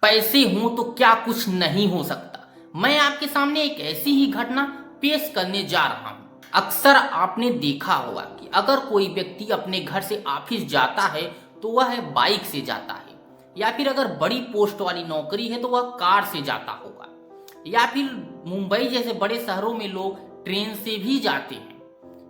पैसे हों तो क्या कुछ नहीं हो सकता। मैं आपके सामने एक ऐसी ही घटना पेश करने जा रहा हूं। अक्सर आपने देखा होगा कि अगर कोई व्यक्ति अपने घर से ऑफिस जाता है तो वह बाइक से जाता है, या फिर अगर बड़ी पोस्ट वाली नौकरी है तो वह कार से जाता होगा, या फिर मुंबई जैसे बड़े शहरों में लोग ट्रेन से भी जाते हैं।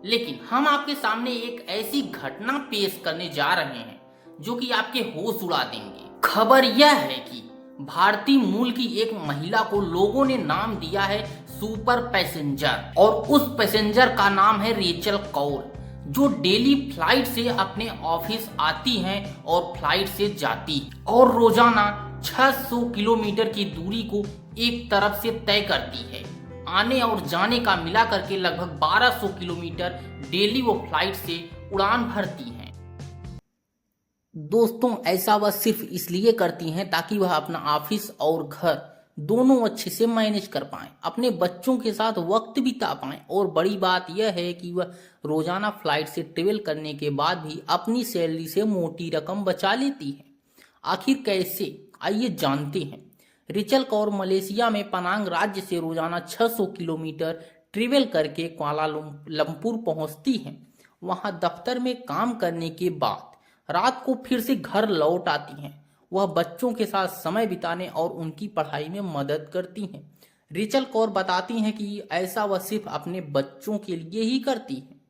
लेकिन हम आपके सामने एक ऐसी घटना पेश करने जा रहे हैं जो कि आपके होश उड़ा देंगे। खबर यह है कि भारतीय मूल की एक महिला को लोगों ने नाम दिया है सुपर पैसेंजर, और उस पैसेंजर का नाम है रेचल कौर, जो डेली फ्लाइट से अपने ऑफिस आती हैं और फ्लाइट से जाती है और रोजाना 600 किलोमीटर की दूरी को एक तरफ से तय करती है। आने और जाने का मिला करके लगभग 1200 किलोमीटर डेली वो फ्लाइट से उड़ान भरती हैं। दोस्तों, ऐसा वह सिर्फ इसलिए करती हैं ताकि वह अपना ऑफिस और घर दोनों अच्छे से मैनेज कर पाएं, अपने बच्चों के साथ वक्त बिता पाएं, और बड़ी बात यह है कि वह रोजाना फ्लाइट से ट्रेवल करने के बाद भी अपनी सैलरी से मोटी रकम बचा लेती है। आखिर कैसे, आइए जानते हैं। रिचल कौर मलेशिया में पनांग राज्य से रोजाना 600 किलोमीटर ट्रेवल करके कुआलालंपुर पहुंचती हैं। वहां दफ्तर में काम करने के बाद रात को फिर से घर लौट आती हैं। वह बच्चों के साथ समय बिताने और उनकी पढ़ाई में मदद करती हैं। रिचल कौर बताती हैं कि ऐसा वह सिर्फ अपने बच्चों के लिए ही करती हैं।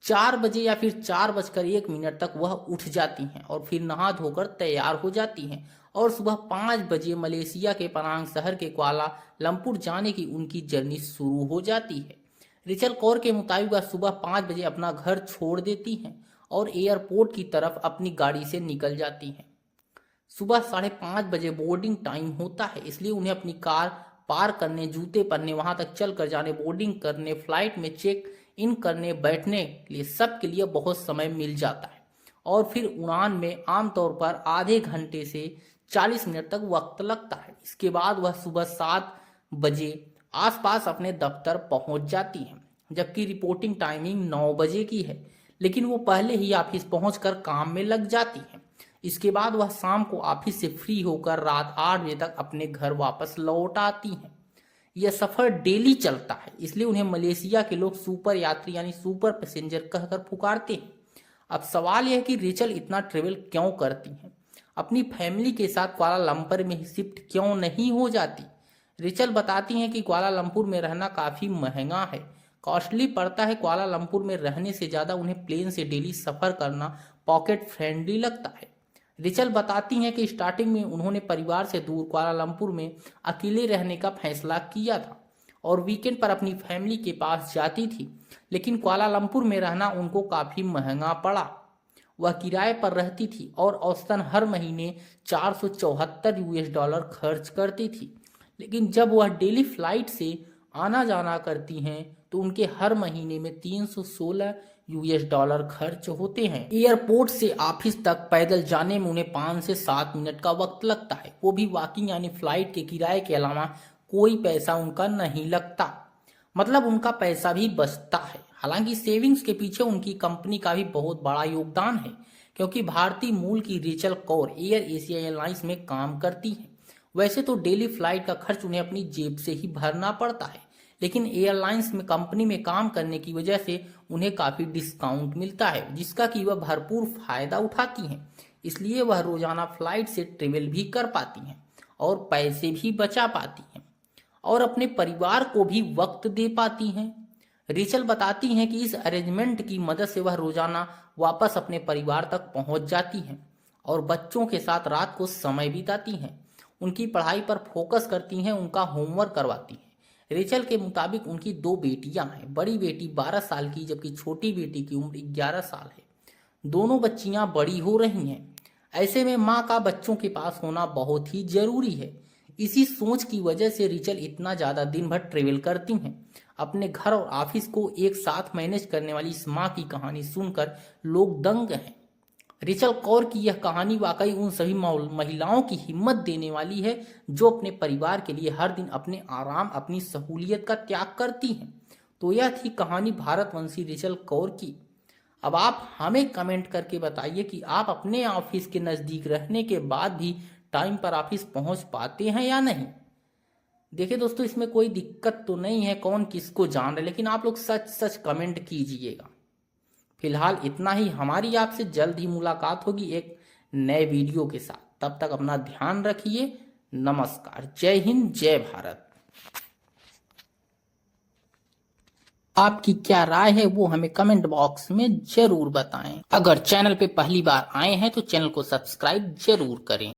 4 बजे या फिर 4:01 तक वह उठ जाती हैं और फिर नहा धोकर तैयार हो जाती हैं और सुबह 5 बजे मलेशिया के पनांग शहर के कुआला लंपुर जाने की उनकी जर्नी शुरू हो जाती है। रिचल कौर के मुताबिक वह सुबह 5 बजे अपना घर छोड़ देती हैं और एयरपोर्ट की तरफ अपनी गाड़ी से निकल जाती हैं। सुबह 5:30 बजे बोर्डिंग टाइम होता है, इसलिए उन्हें अपनी कार पार्क करने, जूते पहनने, वहां तक चल कर जाने, बोर्डिंग करने, फ्लाइट में चेक इन करने, बैठने के लिए सब के लिए बहुत समय मिल जाता है। और फिर उड़ान में आमतौर पर आधे घंटे से 40 मिनट तक वक्त लगता है। इसके बाद वह सुबह 7 बजे आसपास अपने दफ्तर पहुंच जाती हैं, जबकि रिपोर्टिंग टाइमिंग 9 बजे की है, लेकिन वो पहले ही ऑफिस पहुंचकर काम में लग जाती हैं। इसके बाद वह शाम को ऑफिस से फ्री होकर रात 8 बजे तक अपने घर वापस लौट आती हैं। यह सफर डेली चलता है, इसलिए उन्हें मलेशिया के लोग सुपर यात्री यानी सुपर पैसेंजर कहकर पुकारते हैं। अब सवाल यह है कि रेचल इतना ट्रेवल क्यों करती हैं, अपनी फैमिली के साथ कुआलालंपुर में ही शिफ्ट क्यों नहीं हो जाती। रेचल बताती हैं कि कुआलालंपुर में रहना काफ़ी महंगा है, कॉस्टली पड़ता है। कुआलालंपुर में रहने से ज़्यादा उन्हें प्लेन से डेली सफ़र करना पॉकेट फ्रेंडली लगता है। रिचल बताती हैं कि स्टार्टिंग में उन्होंने परिवार से दूर कुआलालंपुर में अकेले रहने का फैसला किया था और वीकेंड पर अपनी फैमिली के पास जाती थी, लेकिन कुआलालंपुर में रहना उनको काफ़ी महंगा पड़ा। वह किराए पर रहती थी और औसतन हर महीने $474 खर्च करती थी, लेकिन जब वह डेली फ्लाइट से आना जाना करती हैं तो उनके हर महीने में $316 खर्च होते हैं। एयरपोर्ट से ऑफिस तक पैदल जाने में उन्हें 5 से 7 मिनट का वक्त लगता है, वो भी वॉकिंग यानी फ्लाइट के किराए के अलावा कोई पैसा उनका नहीं लगता, मतलब उनका पैसा भी बचता है। हालांकि सेविंग्स के पीछे उनकी कंपनी का भी बहुत बड़ा योगदान है, क्योंकि भारतीय मूल की Rachel Kaur air Asia airlines में काम करती हैं। वैसे तो डेली फ्लाइट का खर्च उन्हें अपनी जेब से ही भरना पड़ता है, लेकिन एयरलाइंस में कंपनी में काम करने की वजह से उन्हें काफ़ी डिस्काउंट मिलता है, जिसका कि वह भरपूर फायदा उठाती हैं। इसलिए वह रोजाना फ्लाइट से ट्रेवल भी कर पाती हैं और पैसे भी बचा पाती हैं और अपने परिवार को भी वक्त दे पाती हैं। रेचल बताती हैं कि इस अरेंजमेंट की मदद से वह रोजाना वापस अपने परिवार तक पहुंच जाती हैं और बच्चों के साथ रात को समय बिताती हैं, उनकी पढ़ाई पर फोकस करती हैं, उनका होमवर्क करवाती हैं। रेचल के मुताबिक उनकी 2 बेटियां हैं, बड़ी बेटी 12 साल की जबकि छोटी बेटी की उम्र 11 साल है। दोनों बच्चियां बड़ी हो रही हैं, ऐसे में माँ का बच्चों के पास होना बहुत ही जरूरी है। इसी सोच की वजह से रेचल इतना ज़्यादा दिन भर ट्रेवल करती हैं। अपने घर और ऑफिस को एक साथ मैनेज करने वाली इस माँ की कहानी सुनकर लोग दंग हैं। रेचल कौर की यह कहानी वाकई उन सभी महिलाओं की हिम्मत देने वाली है जो अपने परिवार के लिए हर दिन अपने आराम, अपनी सहूलियत का त्याग करती हैं। तो यह थी कहानी भारतवंशी रेचल कौर की। अब आप हमें कमेंट करके बताइए कि आप अपने ऑफिस के नज़दीक रहने के बाद भी टाइम पर ऑफिस पहुंच पाते हैं या नहीं। देखिए दोस्तों, इसमें कोई दिक्कत तो नहीं है, कौन किसको जान रहे, लेकिन आप लोग सच सच कमेंट कीजिएगा। फिलहाल इतना ही। हमारी आपसे जल्द ही मुलाकात होगी एक नए वीडियो के साथ। तब तक अपना ध्यान रखिए। नमस्कार। जय हिंद, जय भारत। आपकी क्या राय है वो हमें कमेंट बॉक्स में जरूर बताएं। अगर चैनल पे पहली बार आए हैं तो चैनल को सब्सक्राइब जरूर करें।